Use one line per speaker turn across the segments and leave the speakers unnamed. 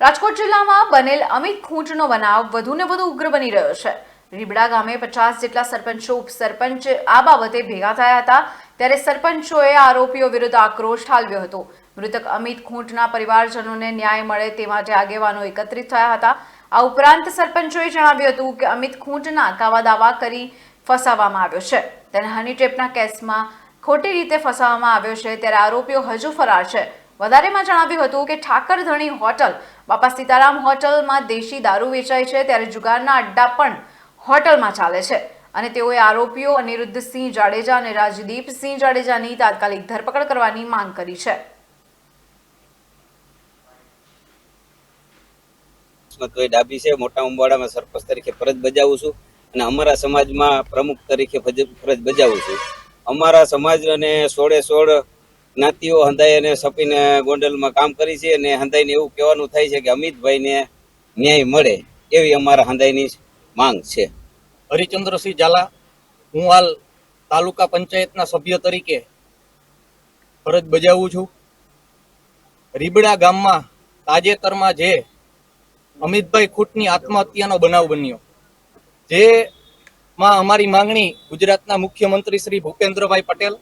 રાજકોટ જિલ્લામાં બનેલ અમિત ખૂંટનો બનાવ વધુને વધુ ઉગ્ર બની રહ્યો છે। રીબડા ગામે 50 જેટલા સરપંચો ઉપસરપંચ આ બાબતે ભેગા થયા હતા, ત્યારે સરપંચોએ આરોપીઓ વિરુદ્ધ આક્રોશ ઠાલવ્યો હતો। મૃતક અમિત ખૂંટના પરિવારજનોને ન્યાય મળે તે માટે આગેવાનો એકત્રિત થયા હતા। આ ઉપરાંત સરપંચોએ જણાવ્યું હતું કે અમિત ખૂંટના કાવા દાવા કરી ફસાવવામાં આવ્યો છે, તેને હની ટ્રેપના કેસમાં ખોટી રીતે ફસાવવામાં આવ્યો છે, ત્યારે આરોપીઓ હજુ ફરાર છે। વધારેમાં જણાવ્યું હતું કે ઠાકર ધણી હોટલ, બાપા સીતારામ હોટલમાં દેશી દારૂ વેચાય છે, ત્યારે જુગારના અડ્ડા પણ હોટલમાં ચાલે છે અને તેઓએ આરોપીઓ અનિરુદ્ધસિંહ જાડેજા અને રાજદીપસિંહ જાડેજાની તાત્કાલિક ધરપકડ કરવાની માંગ કરી છે।
ડાબી છે, મોટા ઉંબાડામાં સરપંચ તરીકે ફરજ બજાવું છું અને અમારા સમાજમાં પ્રમુખ તરીકે ફરજ બજાવું છું। અમારા સમાજ અને 16 જ્ઞાતિઓ હંધાઈ અને સપીને ગોંડલમાં કામ કરી છે અને હંધાઈને એવું કહેવાનું થાય છે કે અમિતભાઈને ન્યાય મળે એવી અમારા હંધાઈની માંગ છે।
હરિચંદ્રસિંહ ઝાલા, હું હાલ તાલુકા પંચાયતના સભ્ય તરીકે ફરજ બજાવું છું। રીબડા ગામમાં તાજેતરમાં જે અમિતભાઈ ખૂંટની આત્મહત્યાનો બનાવ બન્યો, જેમાં અમારી માંગણી ગુજરાતના મુખ્યમંત્રી શ્રી ભૂપેન્દ્રભાઈ પટેલ,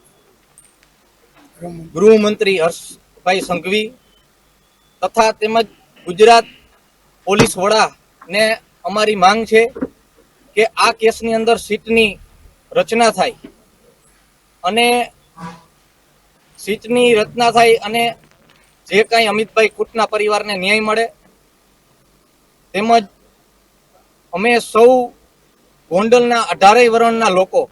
ગૃહમંત્રી હર્ષભાઈ સંઘવી તથા તેમજ ગુજરાત પોલીસ વડાને અમારી માંગ છે કે આ કેસની અંદર સીટની રચના થાય અને જે કાંઈ અમિતભાઈ ખૂંટના પરિવારને ન્યાય મળે, તેમજ અમે સૌ ગોંડલના 18 વરણના લોકો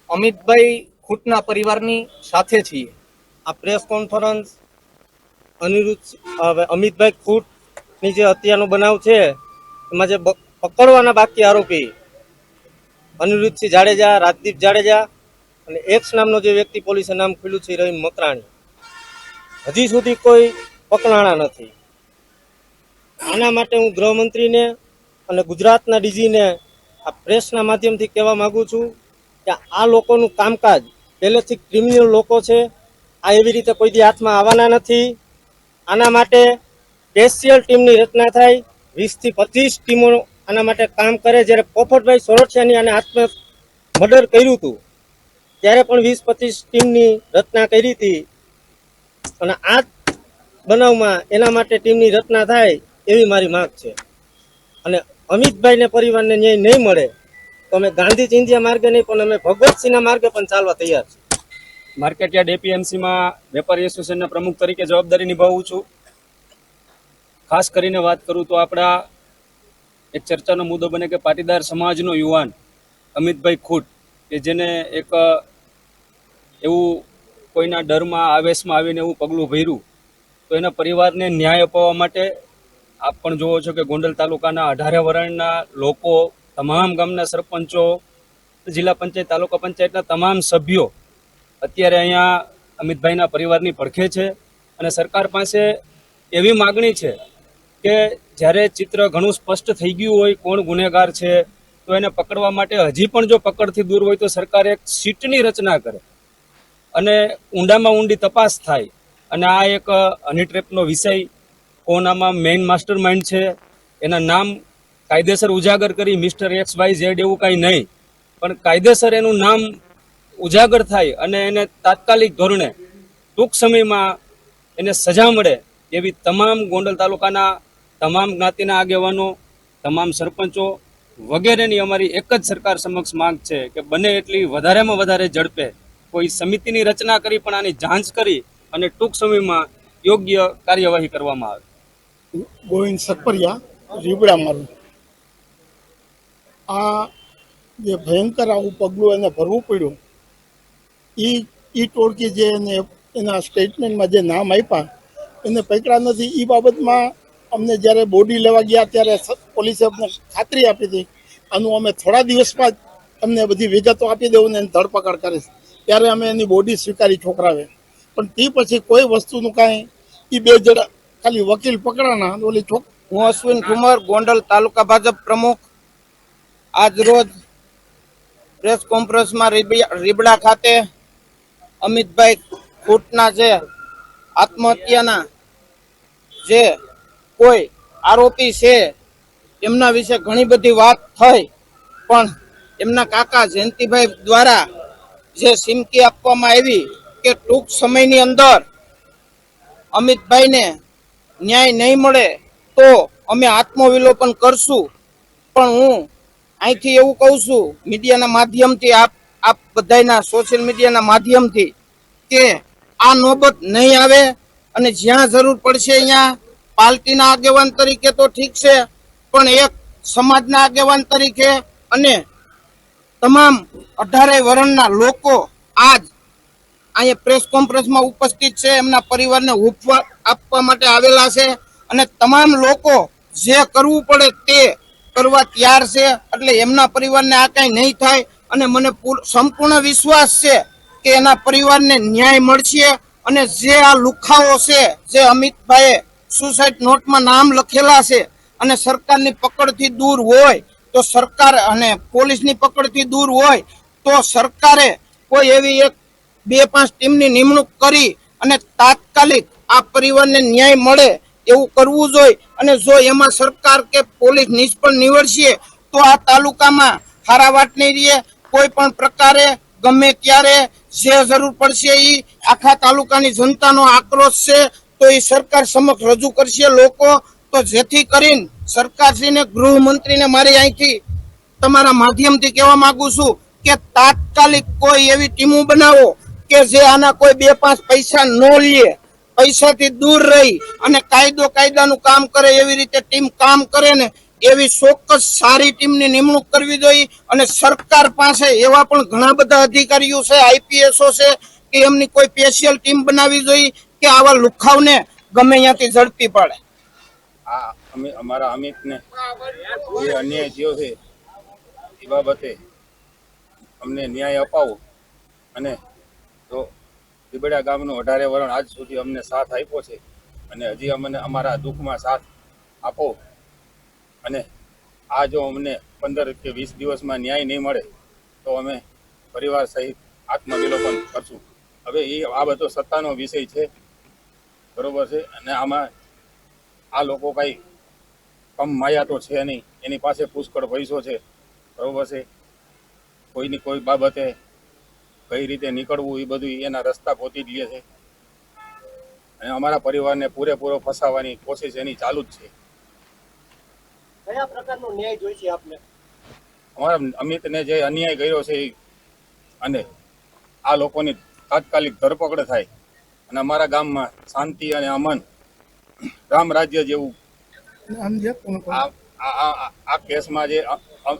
અમિતભાઈ ખૂંટના પરિવારની સાથે છીએ।
આ પ્રેસ કોન્ફરન્સ અમિતભાઈ ખૂંટની જે હત્યાનો બનાવ છે એમાં જે પકડવાના બાકી આરોપી અનિરુદ્ધસિંહ જાડેજા, રાજદીપ જાડેજા અને એક્સ નામનો જે વ્યક્તિ પોલીસે નામ ખુલ્યું છે રહીમ મકરાણી, હજી સુધી કોઈ પકડાણા નથી। આના માટે હું ગૃહમંત્રીને અને ગુજરાતના ડીજીને આ પ્રેસના માધ્યમથી કહેવા માંગુ છું કે આ લોકોનું કામકાજ પહેલેથી ક્રિમિનલ લોકો છે, આ એવી રીતે કોઈ દી હાથમાં આવવાના નથી। આના માટે સ્પેશિયલ ટીમની રચના થાય, 20 થી 25 ટીમો આના માટે કામ કરે। જ્યારે પોપટભાઈ સોરઠિયાની આને મર્ડર કર્યું હતું ત્યારે પણ 20-25 ટીમની રચના કરી હતી અને આ બનાવમાં એના માટે ટીમની રચના થાય એવી મારી માંગ છે। અને અમિતભાઈને પરિવારને ન્યાય નહીં મળે તો અમે ગાંધી ચિંધ્યા માર્ગે નહીં પણ અમે ભગવતસિંહના માર્ગે પણ ચાલવા તૈયાર છીએ।
માર્કેટયાર્ડ એપીએમસીમાં વેપારી એસોસિએશનના પ્રમુખ તરીકે જવાબદારી નિભાવું છું। ખાસ કરીને વાત કરું તો આપણા એક ચર્ચાનો મુદ્દો બને કે પાટીદાર સમાજનો યુવાન અમિતભાઈ ખૂંટ, કે જેને એક એવું કોઈના ડરમાં આવેશમાં આવીને એવું પગલું ભર્યું, તો એના પરિવારને ન્યાય અપાવવા માટે આપ પણ જોવો છો કે ગોંડલ તાલુકાના 18 વરણના લોકો, તમામ ગામના સરપંચો, જિલ્લા પંચાયત, તાલુકા પંચાયતના તમામ સભ્યો અત્યારે અહીંયા અમિતભાઈના પરિવારની પડખે છે અને સરકાર પાસે એવી માગણી છે કે જ્યારે ચિત્ર ઘણું સ્પષ્ટ થઈ ગયું હોય કોણ ગુનેગાર છે, તો એને પકડવા માટે હજી પણ જો પકડથી દૂર હોય તો સરકાર એક સીટની રચના કરે અને ઊંડામાં ઊંડી તપાસ થાય। અને આ એક હની ટ્રેપનો વિષય, કોણ આમાં મેઇન માસ્ટર માઇન્ડ છે, એના નામ કાયદેસર ઉજાગર કરી મિસ્ટર XYZ એવું કાંઈ નહીં, પણ કાયદેસર એનું નામ ઉજાગર થાય અને એને તાત્કાલિક ધોરણે ટૂંક સમયમાં એને સજા મળે એવી તમામ ગોંડલ તાલુકાના તમામ જ્ઞાતિના આગેવાનો, તમામ સરપંચો વગેરેની અમારી એક જ સરકાર સમક્ષ માંગ છે કે બને એટલી વધારેમાં વધારે ઝડપે કોઈ સમિતિની રચના કરી પણ આની જાંચ કરી અને ટૂંક સમયમાં યોગ્ય કાર્યવાહી કરવામાં આવે।
ગોવિંદ સકપરિયા, રીબડા મારું। આ જે ભયંકર આવું પગલું એને ભરવું પડ્યું, એ ટોળકી જે એના સ્ટેટમેન્ટમાં જે નામ આપ્યા એને પકડ્યા નથી। એ બાબતમાં અમને જ્યારે બોડી લેવા ગયા ત્યારે પોલીસે અમને ખાતરી આપી હતી આનું અમે થોડા દિવસમાં જ અમને બધી વિગતો આપી દેવું ને એની ધરપકડ કરીશ, ત્યારે અમે એની બોડી સ્વીકારી છોકરાવે। પણ તે પછી કોઈ વસ્તુનું કાંઈ, એ 2 જણા ખાલી વકીલ પકડાના ઓલી
હું અશ્વિન ઠુમર, ગોંડલ તાલુકા ભાજપ પ્રમુખ। આજ રોજ પ્રેસ કોન્ફરન્સમાં રીબડા ખાતે અમિતભાઈ ખૂંટના જે આત્મહત્યાના જે કોઈ આરોપી છે એમના વિશે ઘણી બધી વાત થઈ, પણ એમના કાકા જયંતિભાઈ દ્વારા જે ચીમકી આપવામાં આવી કે ટૂંક સમયની અંદર અમિતભાઈને ન્યાય નહીં મળે તો અમે આત્મવિલોપન કરશું. પણ હું અહીંથી એવું કહું છું મીડિયાના માધ્યમથી, આપ બધાના સોશિયલ મીડિયાના માધ્યમથી, કે આ નોબત નહીં આવે અને જ્યાં જરૂર પડશે અહીંયા પાર્ટીના આગેવાન તરીકે તો ઠીક છે, પણ એક સમાજના આગેવાન તરીકે અને તમામ 18 વર્ણના લોકો આજ અહીંયા પ્રેસ કોન્ફરન્સમાં ઉપસ્થિત છે, એમના પરિવારને હૂંફ આપવા માટે આવેલા છે અને તમામ લોકો જે કરવું પડે તે કરવા તૈયાર છે. એટલે એમના પરિવારને આ કાંઈ નહીં થાય અને મને સંપૂર્ણ વિશ્વાસ છે કે એના પરિવારને ન્યાય મળશે. અને જે આ લુખાઓ છે, જે અમિતભાઈએ સુસાઇડ નોટમાં નામ લખેલા છે અને સરકારની પકડથી દૂર હોય તો સરકાર અને પોલીસની પકડથી દૂર હોય તો સરકારે કોઈ એવી 1-2-5 ટીમની નિમણૂક કરી અને તાત્કાલિક આ પરિવારને ન્યાય મળે એવું કરવું જોઈએ. અને જો એમાં સરકાર કે પોલીસ નિષ્ફળ નીવડશે તો આ તાલુકામાં હારાવાટ નહીં રહે. કોઈ પણ પ્રકારે ગમે ત્યારે જે જરૂર પડશે એ આખા તાલુકાની જનતાનો આક્રોશ છે તો એ સરકાર સમક્ષ રજૂ કરશે લોકો. તો જેથી કરીને સરકારશ્રીને, ગૃહમંત્રીને મારી અહીંથી તમારા માધ્યમથી કહેવા માંગુ છું કે તાત્કાલિક કોઈ એવી ટીમો બનાવો કે જે આના કોઈ 2-5 પૈસા ન લે, પૈસાથી દૂર રહી અને કાયદાનું કામ કરે એવી રીતે ટીમ કામ કરે ને એવી ચોક્કસ સારી ટીમની નિમણૂક કરવી જોઈએ. અને સરકાર પાસે એવા પણ ઘણા બધા અધિકારીઓ છે, આઈપીએસઓ છે, કે એમની કોઈ સ્પેશિયલ ટીમ બનાવવી જોઈએ કે આવા લુખાવને ગમે ત્યાંથી ઝડપી પાડે.
અમારા અમિતને જે અન્યાય થયો છે એ બાબતે અમને ન્યાય અપાવો અને તો રીબડા ગામનું 18 વર્ષ આજ સુધી અમને સાથ આપ્યો છે અને હજી અમને અમારા દુઃખમાં સાથ આપો. અને આ જો અમને 15 કે 20 દિવસમાં ન્યાય નહીં મળે તો અમે પરિવાર સહિત આત્મવિલોપન કરશું. હવે આ બધો સત્તાનો વિષય છે, બરોબર છે. અને આમાં આ લોકો કાંઈ કમ માયા તો છે નહીં, એની પાસે પુષ્કળ પૈસો છે, બરોબર છે. કોઈની કોઈ બાબતે કઈ રીતે નીકળવું એ બધું એના રસ્તા ગોતી જ લે છે અને અમારા પરિવારને પૂરેપૂરો ફસાવવાની કોશિશ એની ચાલુ જ છે.
કયા પ્રકારનો ન્યાય જોઈશે આપને?
અમારા અમિતને જે અન્યાય કર્યો છે અને આ લોકોની તાત્કાલિક ધરપકડ થાય અને અમારા ગામમાં શાંતિ અને અમન, રામ રાજ્ય જેવું આ કેસમાં જે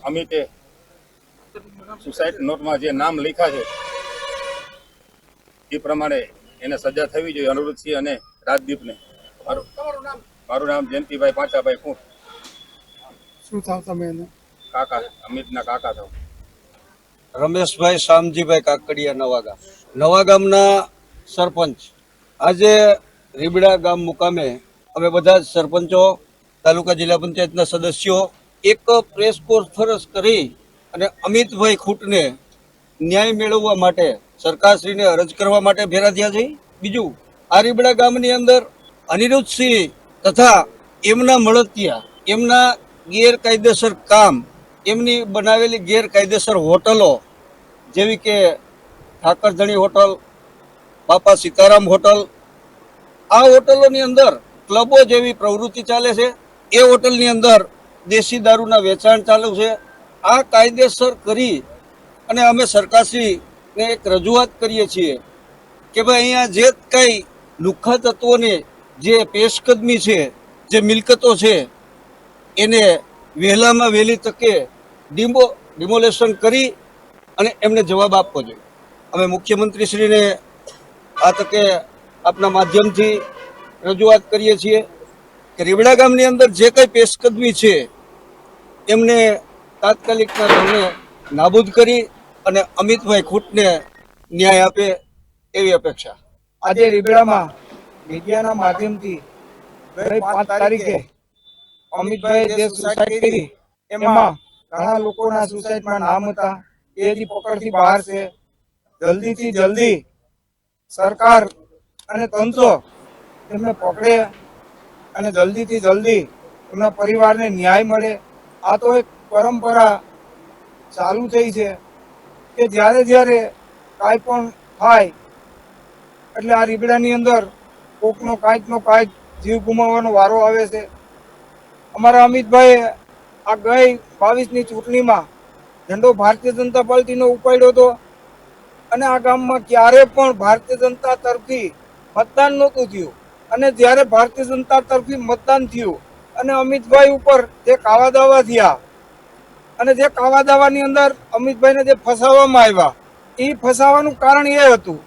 અમિતે સુસાઇડ નોટમાં જે નામ લખ્યા છે એ પ્રમાણે એને સજા થવી જોઈએ અનિરુદ્ધસિંહ અને રાજદીપને. મારું નામ જયંતિભાઈ પાંચાભાઈ ખૂંટ.
શું થાવ તમે એને?
કાકા, અમિતના કાકા થાવ.
રમેશભાઈ શામજીભાઈ કાકડિયા, નવા ગામના સરપંચ. આજે રીબડા ગામ મુકામે અમે બધા જ સરપંચો, તાલુકા જિલ્લા પંચાયતના સદસ્યો એક પ્રેસ કોન્ફરન્સ કરી અને અમિતભાઈ ખૂંટને ન્યાય મેળવવા માટે સરકારશ્રીને અરજ કરવા માટે ભેગા થયા છે. બીજું, આ રીબડા ગામની અંદર અનિરુદ્ધસિંહ તથા એમના મળતિયા, એમના ગેરકાયદેસર કામ, એમની બનાવેલી ગેરકાયદેસર હોટલો જેવી કે ઠાકરધણી હોટલ, બાપા સીતારામ હોટલ, આ હોટલોની અંદર ક્લબો જેવી પ્રવૃત્તિ ચાલે છે. એ હોટલની અંદર દેશી દારૂના વેચાણ ચાલુ છે. આ કાયદેસર કરી અને અમે સરકારશ્રીને એક રજૂઆત કરીએ છીએ કે ભાઈ અહીંયા જે કંઈ લુખ્ખા તત્વોને જે પેશકદમી છે, જે મિલકતો છે, એને વહેલામાં વહેલી તકે ડિમોલેશન કરી અને એમને જવાબ આપવો જોઈએ. અમે મુખ્યમંત્રીશ્રીને આ તકે આપના માધ્યમથી રજૂઆત કરીએ છીએ કે રીબડા ગામની અંદર જે કંઈ પેશકદમી છે એમને તાત્કાલિકના ધોરણે નાબૂદ કરી અને અમિતભાઈ ખૂંટને ન્યાય આપે એવી અપેક્ષા.
આજે રીબડામાં મીડિયાના માધ્યમથી ગઈ 5 તારીખે અમિતભાઈ જે સુસાઇડ કરી એમાં ઘણા લોકોના સુસાઇડમાં નામ હતા, એ હજી પકડથી બહાર છે. જલ્દીથી જલ્દી સરકાર અને તંત્ર એમને પકડે અને જલ્દીથી જલ્દી એમના પરિવારને ન્યાય મળે. આ તો એક પરંપરા ચાલુ થઈ છે કે જ્યારે જ્યારે કાંઈ પણ થાય એટલે આ રીબડાની અંદર કોકનો કાંઈક જીવ ગુમાવવાનો વારો આવે છે. અમારા અમિતભાઈએ આ ગઈ 22ની ચૂંટણીમાં ઝંડો ભારતીય જનતા પાર્ટીનો ઉપાડ્યો હતો અને આ ગામમાં ક્યારે પણ ભારતીય જનતા તરફથી મતદાન નહોતું થયું. અને જ્યારે ભારતીય જનતા તરફથી મતદાન થયું અને અમિતભાઈ ઉપર જે કાવા દાવા થયા અને જે કાવા દાવાની અંદર અમિતભાઈને જે ફસાવવામાં આવ્યા, એ ફસાવાનું કારણ એ હતું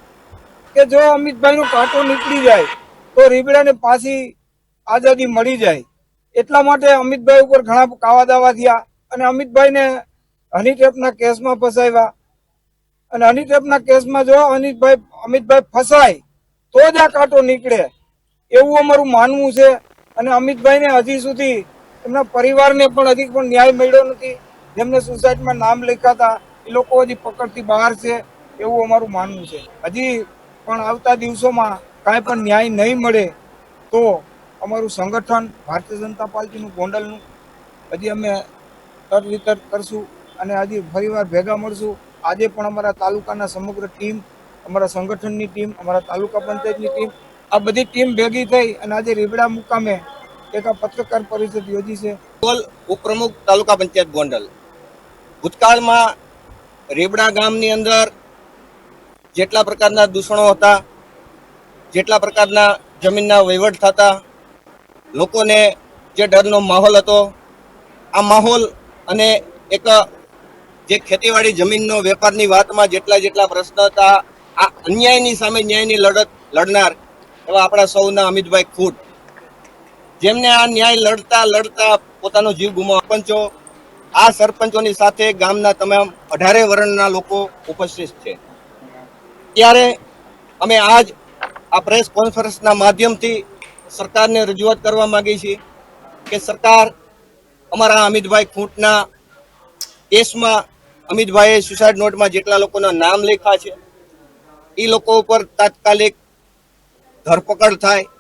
કે જો અમિતભાઈનો કાંટો નીકળી જાય તો રીબડાને પાછી આઝાદી મળી જાય. એટલા માટે અમિતભાઈ ઉપર ઘણા કાવા દાવા થયા અને અમિતભાઈને હની ટ્રેપના કેસમાં ફસાવ્યા. અને હની ટ્રેપના કેસમાં જો અમિતભાઈ ફસાય તો જ આ કાંટો નીકળે એવું અમારું માનવું છે. અને અમિતભાઈને હજી સુધી એમના પરિવારને પણ હજી પણ ન્યાય મળ્યો નથી. જેમને સુસાઇડમાં નામ લખ્યા હતા એ લોકો હજી પકડથી બહાર છે એવું અમારું માનવું છે. હજી પણ આવતા દિવસોમાં કાંઈ પણ ન્યાય નહીં મળે તો અમારું સંગઠન ભારતીય જનતા પાર્ટીનું ગોંડલનું હજી અમે તરવિતર કરશું અને હજી ફરીવાર ભેગા મળશું. આજે પણ અમારા તાલુકાના સમગ્ર ટીમ, અમારા સંગઠનની ટીમ, અમારા તાલુકા પંચાયતની ટીમ, આ બધી ટીમ ભેગી થઈ અને આજે રીબડા મુકામે એક આ પત્રકાર પરિષદ યોજી છે.
ઉપપ્રમુખ તાલુકા પંચાયત ગોંડલ. ભૂતકાળમાં રીબડા ગામની અંદર જેટલા પ્રકારના દૂષણો હતા, જેટલા પ્રકારના જમીનના વહીવટ થતા, લોકોને જે ડરનો માહોલ હતો, આ માહોલ અને એક જે ખેતીવાડી જમીનનો વેપારની વાતમાં જેટલા પ્રશ્ન હતા, આ અન્યાયની સામે ન્યાયની લડત લડનાર એવા આપણા સૌના અમિતભાઈ ખૂટ, જેમને આ ન્યાય લડતા પોતાનો જીવ ગુમાવ્યો. આ સરપંચોની સાથે ગામના તમામ 18 વર્ણના લોકો ઉપસ્થિત છે. ત્યારે અમે આજ આ પ્રેસ કોન્ફરન્સના માધ્યમથી સરકારને રજૂઆત કરવા માંગીએ છીએ કે સરકાર અમારા અમિતભાઈ ખૂંટના કેસમાં અમિતભાઈએ સુસાઇડ નોટમાં જેટલા લોકોના નામ લખ્યા છે એ લોકો ઉપર તાત્કાલિક ધરપકડ થાય